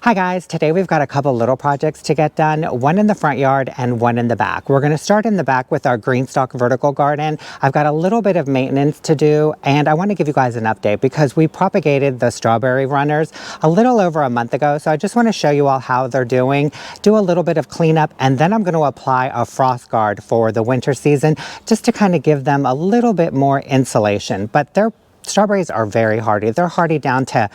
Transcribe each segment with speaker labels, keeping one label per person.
Speaker 1: Hi guys, today we've got a couple little projects to get done, one in the front yard and one in the back. We're going to start in the back with our Greenstalk vertical garden. I've got a little bit of maintenance to do and I want to give you guys an update because we propagated the strawberry runners a little over a month ago. So I just want to show you all how they're doing, do a little bit of cleanup, and then I'm going to apply a frost guard for the winter season just to kind of give them a little bit more insulation. But their strawberries are very hardy. They're hardy down to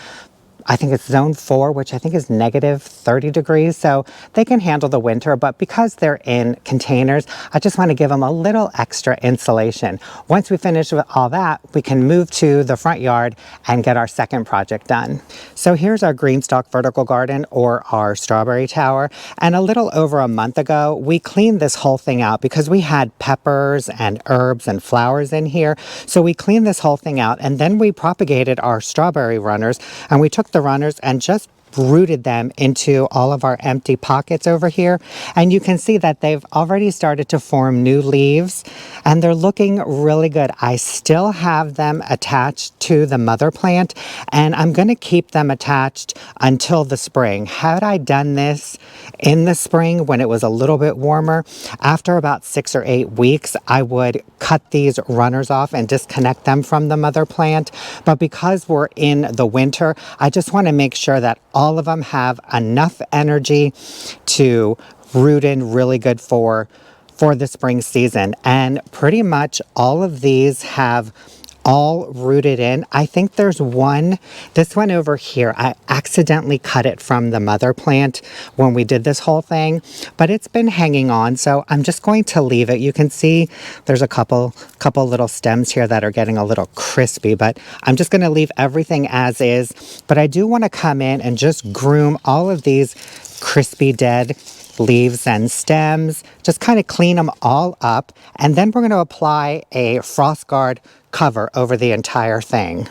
Speaker 1: I think it's zone 4, which I think is negative 30 degrees. So they can handle the winter, but because they're in containers, I just want to give them a little extra insulation. Once we finish with all that, we can move to the front yard and get our second project done. So here's our Greenstalk vertical garden, or our strawberry tower. And a little over a month ago, we cleaned this whole thing out because we had peppers and herbs and flowers in here. So we cleaned this whole thing out and then we propagated our strawberry runners, and we took the runners and just rooted them into all of our empty pockets over here. And you can see that they've already started to form new leaves and they're looking really good. I still have them attached to the mother plant and I'm going to keep them attached until the spring. Had I done this in the spring when it was a little bit warmer, after about 6 or 8 weeks, I would cut these runners off and disconnect them from the mother plant. But because we're in the winter, I just want to make sure that all of them have enough energy to root in really good for the spring season. And pretty much all of these have all rooted in. I think there's one, this one over here, I accidentally cut it from the mother plant when we did this whole thing, but it's been hanging on, so I'm just going to leave it. You can see there's a couple little stems here that are getting a little crispy, but I'm just going to leave everything as is. But I do want to come in and just groom all of these crispy dead leaves and stems, just kind of clean them all up, and then we're going to apply a frost guard cover over the entire thing.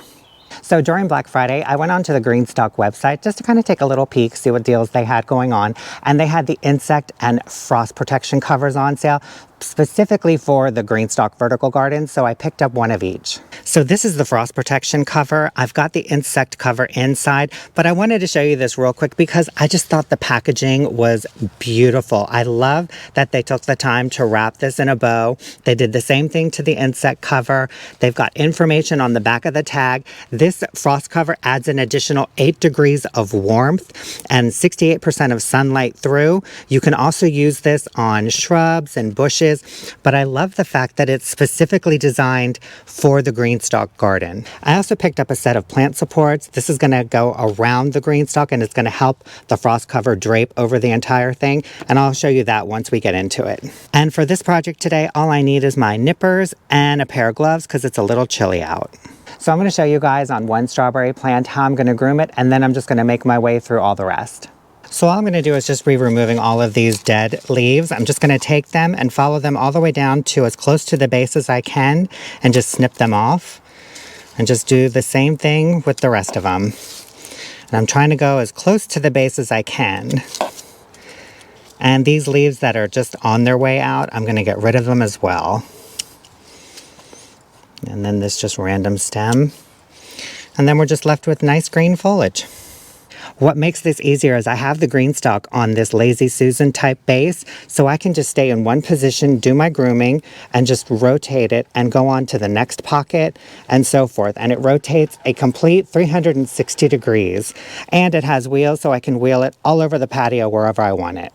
Speaker 1: So during Black Friday, I went onto the Greenstalk website just to kind of take a little peek, see what deals they had going on. And they had the insect and frost protection covers on sale, specifically for the Greenstalk vertical garden. So I picked up one of each. So this is the frost protection cover. I've got the insect cover inside, but I wanted to show you this real quick because I just thought the packaging was beautiful. I love that they took the time to wrap this in a bow. They did the same thing to the insect cover. They've got information on the back of the tag. This frost cover adds an additional 8 degrees of warmth and 68% of sunlight through. You can also use this on shrubs and bushes, but I love the fact that it's specifically designed for the Greenstalk garden. I also picked up a set of plant supports. This is going to go around the Greenstalk and it's going to help the frost cover drape over the entire thing, and I'll show you that once we get into it. And for this project today, all I need is my nippers and a pair of gloves because it's a little chilly out. So I'm going to show you guys on one strawberry plant how I'm going to groom it, and then I'm just going to make my way through all the rest. So all I'm going to do is just be removing all of these dead leaves. I'm just going to take them and follow them all the way down to as close to the base as I can and just snip them off. And just do the same thing with the rest of them. And I'm trying to go as close to the base as I can. And these leaves that are just on their way out, I'm going to get rid of them as well. And then this just random stem. And then we're just left with nice green foliage. What makes this easier is I have the Greenstalk on this Lazy Susan type base, so I can just stay in one position, do my grooming, and just rotate it and go on to the next pocket and so forth. And it rotates a complete 360 degrees. And it has wheels, so I can wheel it all over the patio wherever I want it.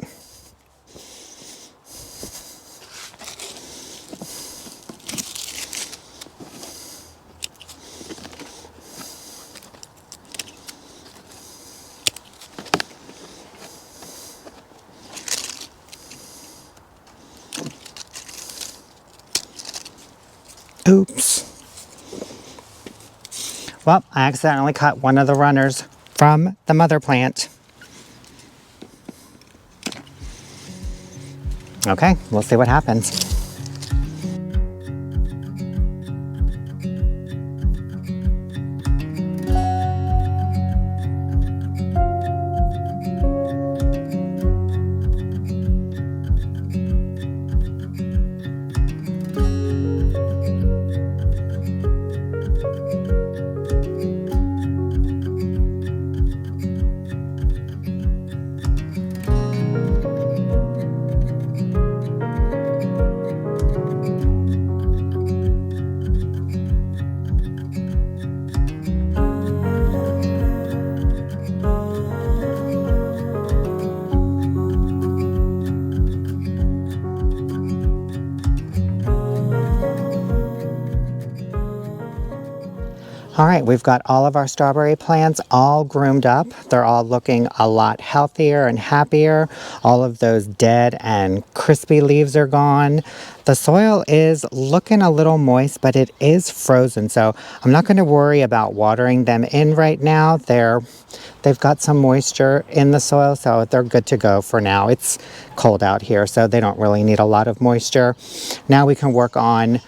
Speaker 1: Oops. Well, I accidentally cut one of the runners from the mother plant. Okay, we'll see what happens. All right, we've got all of our strawberry plants all groomed up. They're all looking a lot healthier and happier. All of those dead and crispy leaves are gone. The soil is looking a little moist, but it is frozen, so I'm not going to worry about watering them in right now. They've got some moisture in the soil, so they're good to go for now. It's cold out here, so they don't really need a lot of moisture. Now we can work on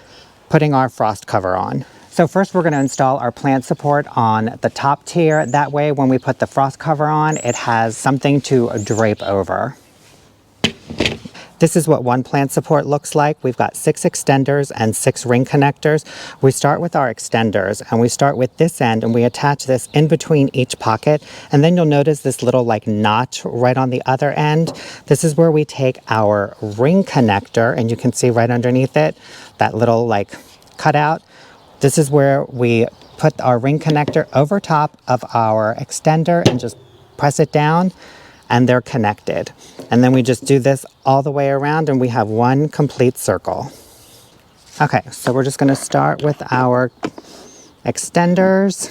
Speaker 1: putting our frost cover on. So first we're going to install our plant support on the top tier. That way when we put the frost cover on, it has something to drape over. This is what one plant support looks like. We've got 6 extenders and 6 ring connectors. We start with our extenders and we start with this end and we attach this in between each pocket. And then you'll notice this little like notch right on the other end. This is where we take our ring connector, and you can see right underneath it, that little like cutout. This is where we put our ring connector over top of our extender and just press it down, and they're connected. And then we just do this all the way around and we have one complete circle. Okay, so we're just going to start with our extenders.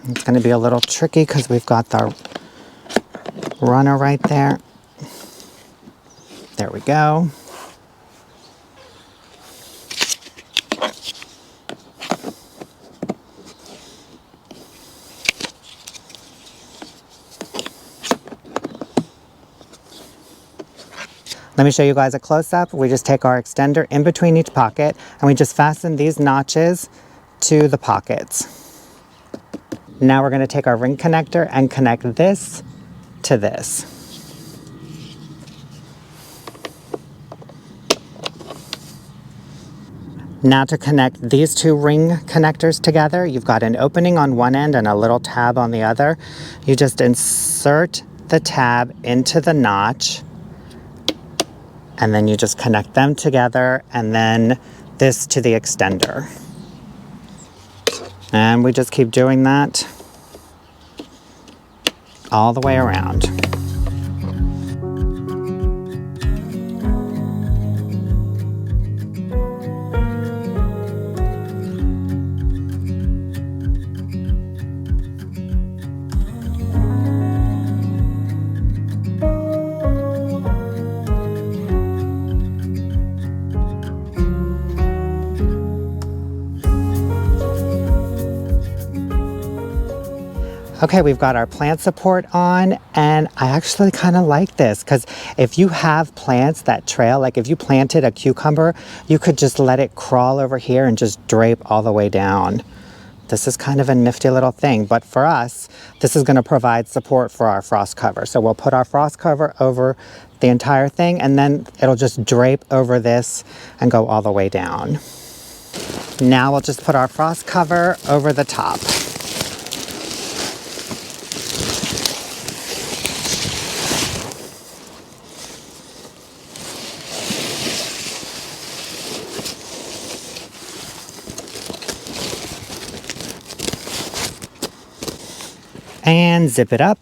Speaker 1: It's going to be a little tricky because we've got the runner right there. There we go. Let me show you guys a close-up. We just take our extender in between each pocket and we just fasten these notches to the pockets. Now we're going to take our ring connector and connect this to this. Now to connect these 2 ring connectors together, you've got an opening on one end and a little tab on the other. You just insert the tab into the notch and then you just connect them together, and then this to the extender. And we just keep doing that all the way around. Okay, we've got our plant support on, and I actually kind of like this because if you have plants that trail, like if you planted a cucumber, you could just let it crawl over here and just drape all the way down. This is kind of a nifty little thing, but for us, this is going to provide support for our frost cover. So we'll put our frost cover over the entire thing, and then it'll just drape over this and go all the way down. Now we'll just put our frost cover over the top. And zip it up.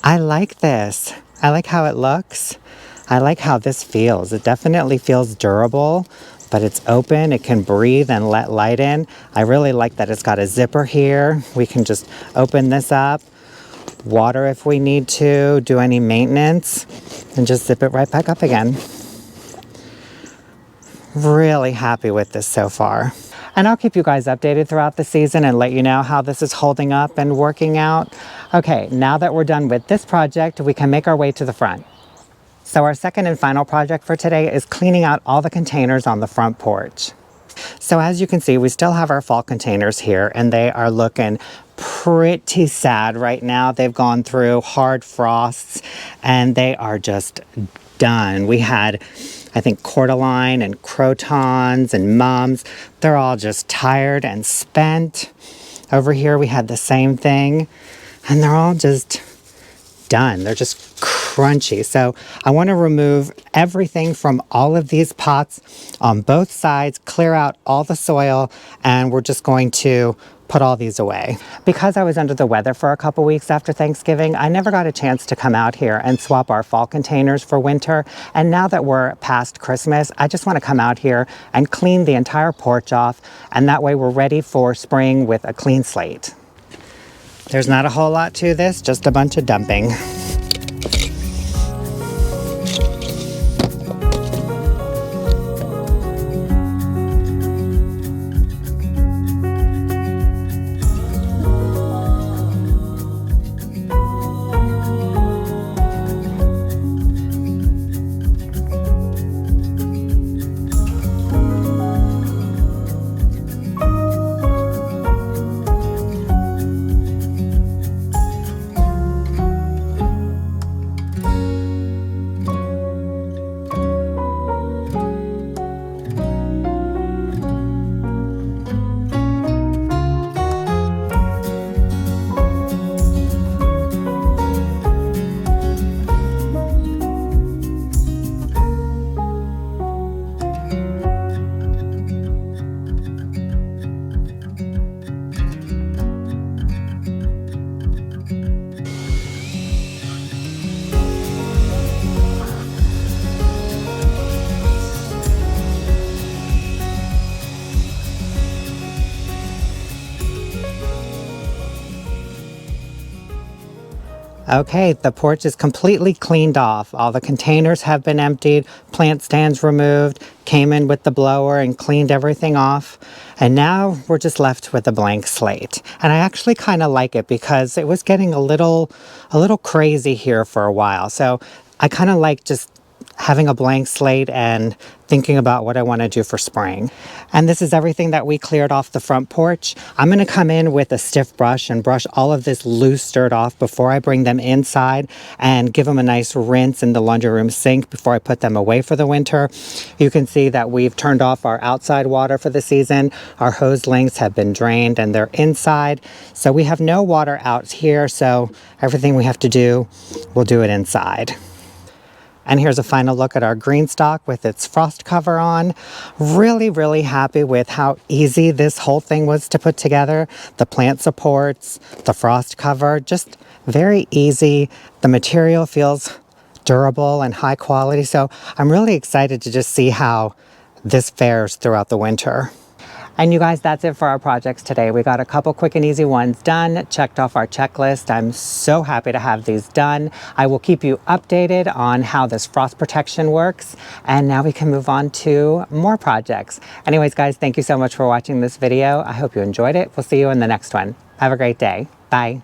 Speaker 1: I like this. I like how it looks. I like how this feels. It definitely feels durable, but it's open. It can breathe and let light in. I really like that it's got a zipper here. We can just open this up, water if we need to, do any maintenance, and just zip it right back up again. Really happy with this so far. And I'll keep you guys updated throughout the season and let you know how this is holding up and working out. Okay, now that we're done with this project, we can make our way to the front. So our second and final project for today is cleaning out all the containers on the front porch. So as you can see, we still have our fall containers here, and they are looking pretty sad right now. They've gone through hard frosts and they are just done. We had I think cordyline and crotons and mums. They're all just tired and spent. Over here we had the same thing, and they're all just done. They're just crunchy. So I want to remove everything from all of these pots on both sides, clear out all the soil, and we're just going to put all these away. Because I was under the weather for a couple weeks after Thanksgiving, I never got a chance to come out here and swap our fall containers for winter. And now that we're past Christmas, I just want to come out here and clean the entire porch off, and that way we're ready for spring with a clean slate. There's not a whole lot to this, just a bunch of dumping. Okay, the porch is completely cleaned off. All the containers have been emptied, plant stands removed, came in with the blower and cleaned everything off. And now we're just left with a blank slate. And I actually kind of like it because it was getting a little crazy here for a while. So I kind of like just having a blank slate and thinking about what I want to do for spring. And this is everything that we cleared off the front porch. I'm going to come in with a stiff brush and brush all of this loose dirt off before I bring them inside and give them a nice rinse in the laundry room sink before I put them away for the winter. You can see that we've turned off our outside water for the season. Our hose links have been drained and they're inside. So we have no water out here, so everything we have to do, we'll do it inside. And here's a final look at our Greenstalk with its frost cover on. Really, really happy with how easy this whole thing was to put together. The plant supports, the frost cover, just very easy. The material feels durable and high quality. So I'm really excited to just see how this fares throughout the winter. And you guys, that's it for our projects today. We got a couple quick and easy ones done, checked off our checklist. I'm so happy to have these done. I will keep you updated on how this frost protection works. And now we can move on to more projects. Anyways, guys, thank you so much for watching this video. I hope you enjoyed it. We'll see you in the next one. Have a great day. Bye.